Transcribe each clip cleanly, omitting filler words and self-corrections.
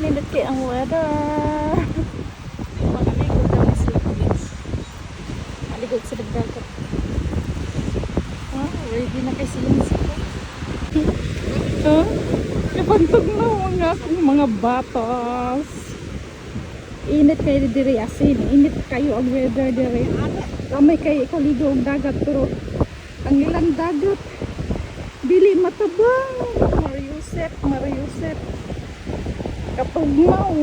Nindot kay ang weather. Makaligod kami sa beach. Maligod sa dagat. Ready na kay silinsi ko. Napantog na mga akong mga batas. Init kayo diri asin. Init kayo ang weather diri. Kamay kayo ikaligo ang dagat pero ang ilang dagat dili matabang. Mariusep. Kapugmaw.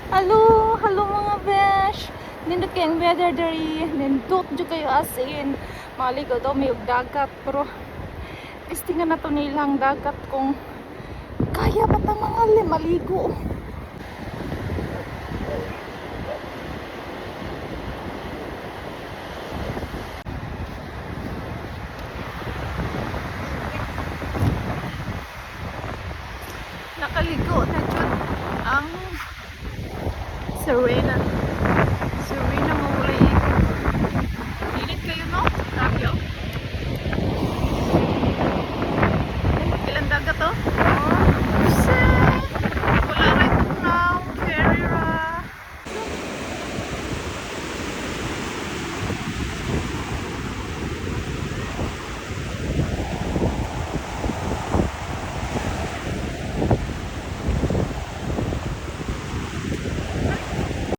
Hello mga besh. Nindot kayo ang weather diri. Nindot dyan kayo asin. Maligo daw may dagat pero istingan na to nilang dagat kung kaya ba ta mga maligo. Nakaligo na dyan ang Serena.